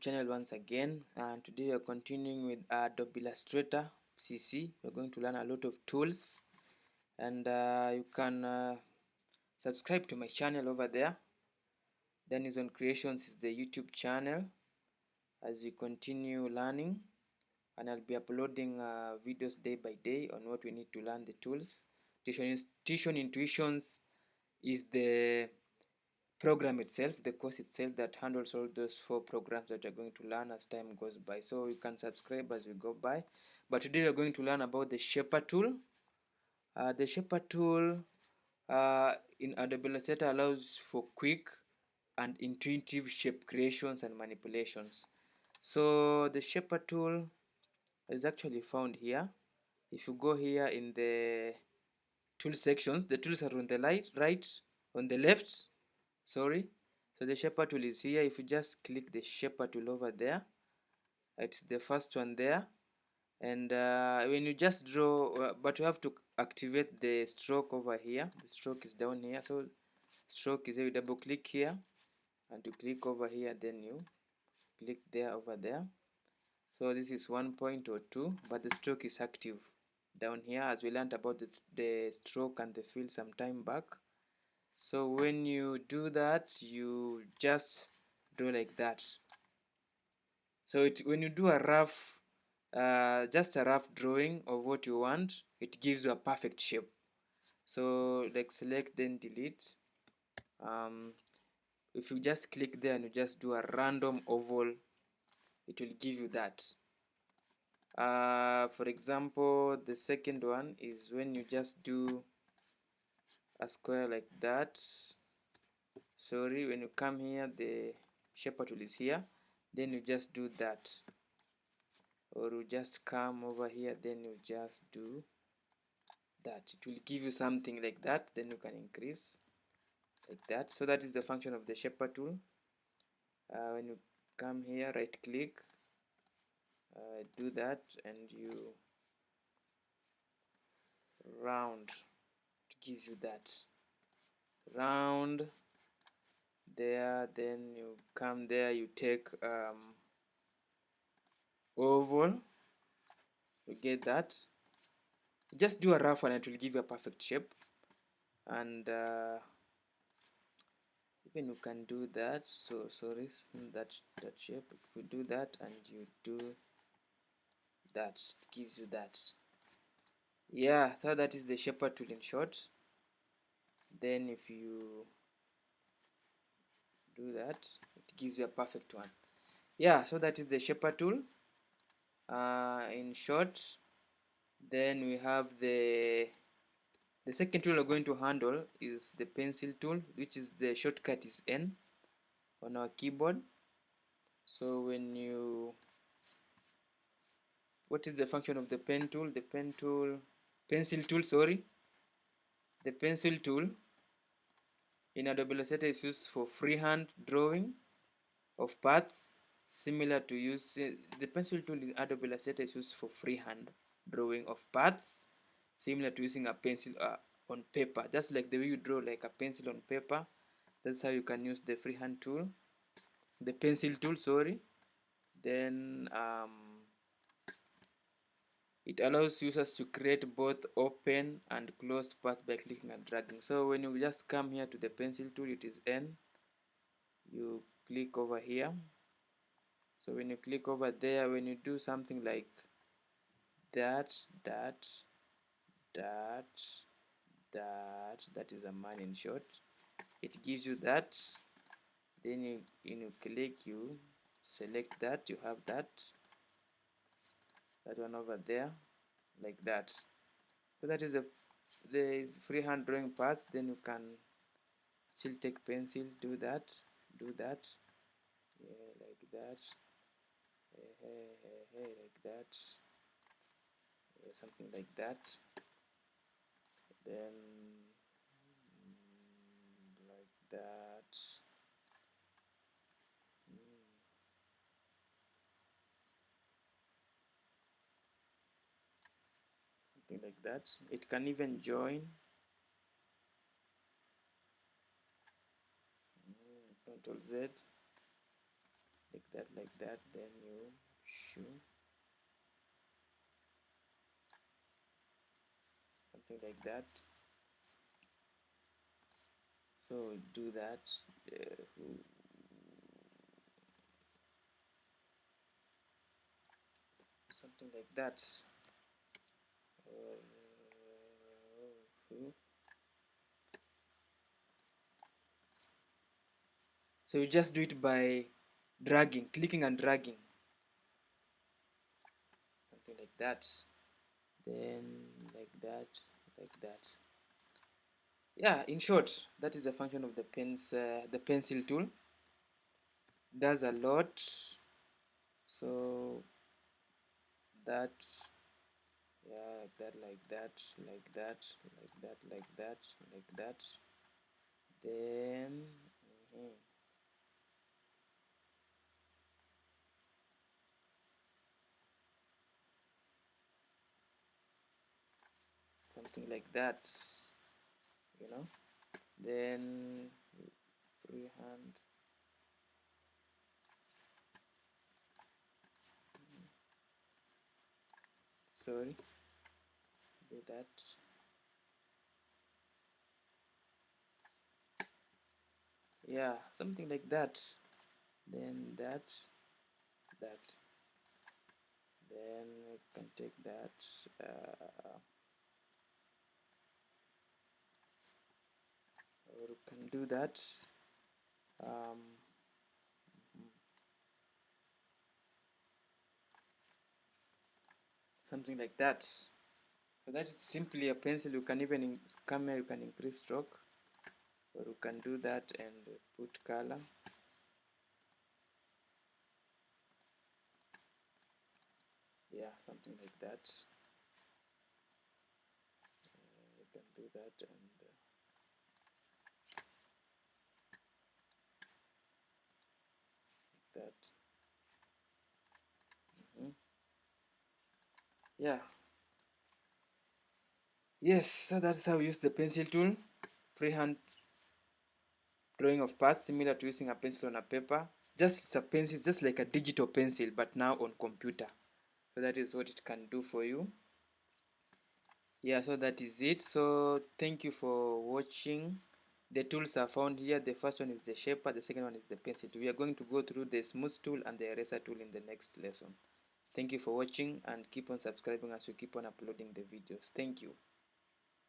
channel once again, and today we are continuing with Adobe Illustrator CC. We're going to learn a lot of tools, and you can subscribe to my channel over there. Then is on Creations is the YouTube channel as we continue learning, and I'll be uploading videos day by day on what we need to learn the tools. Tuition Intuitions is the program itself, the course itself that handles all those 4 programs that you're going to learn as time goes by. So you can subscribe as we go by. But today we're going to learn about the shaper tool. The shaper tool in Adobe Illustrator allows for quick and intuitive shape creations and manipulations. So the shaper tool is actually found here. If you go here in the tool sections, the tools are on the right, on the left, sorry. So the shaper tool is here. If you just click the shaper tool over there, it's the first one there. And when you just draw, but you have to activate the stroke over here. The stroke is down here. So stroke is here. You double click here and you click over here, then you click there over there. So this is 1 point or 2, but the stroke is active down here, as we learned about the stroke and the fill some time back. So when you do that, you just do like that. So when you do a rough, just a rough drawing of what you want, it gives you a perfect shape. So like select, then delete. If you just click there and you just do a random oval, it will give you that. For example, the second one is when you just do a square like that. Sorry, when you come here, the shaper tool is here, then you just do that. Or you just come over here, then you just do that. It will give you something like that, then you can increase like that. So that is the function of the shaper tool. When you come here, right click, do that, and you round, it gives you that round there. Then you come there, you take oval, you get that. Just do a rough one, it will give you a perfect shape. And even you can do that. So sorry, that shape. If you do that and you do that, it gives you that. Yeah, so that is the shaper tool in short. Then if you do that, it gives you a perfect one. Yeah, so that is the shaper tool in short. Then we have the second tool we're going to handle is the pencil tool, which is the shortcut is N on our keyboard. So when you, what is the function of the pen tool? The pencil tool, sorry. The pencil tool in Adobe Illustrator is used for freehand drawing of parts, similar to use the pencil tool in Adobe Illustrator is used for freehand drawing of parts, similar to using a pencil on paper. Just like the way you draw like a pencil on paper, that's how you can use the freehand tool, the pencil tool, sorry. Then it allows users to create both open and closed paths by clicking and dragging. So when you just come here to the pencil tool, it is N. You click over here. So when you click over there, when you do something like that, that is a man in short. It gives you that. Then you click, you select that, you have that one over there, like that. So that is the freehand drawing parts. Then you can still take pencil, do that, yeah, like that, like that, yeah, something like that. Then like that. Something like that. It can even join. Control Z. like that, then you shoe, something like that. So do that, something like that. So you just do it by dragging, clicking and dragging, something like that. Then like that, like that. Yeah, in short, that is the function of the the pencil tool. Does a lot. So that, yeah, like that, like that, like that, like that, like that, like that. Then something like that, you know. Then freehand. Sorry, do that. Yeah, something like that. Then that, that. Then we can take that. Or we can do that. Um, something like that. So that is simply a pencil. You can even come here. You can increase stroke, or you can do that and put color. Yeah, something like that. You can do that and like that. Yeah. Yes. So that's how we use the pencil tool. Freehand drawing of parts, similar to using a pencil on a paper. Just it's a pencil, just like a digital pencil, but now on computer. So that is what it can do for you. Yeah, so that is it. So thank you for watching. The tools are found here. The first one is the shaper, the second one is the pencil tool. We are going to go through the smooth tool and the eraser tool in the next lesson. Thank you for watching and keep on subscribing as we keep on uploading the videos. Thank you.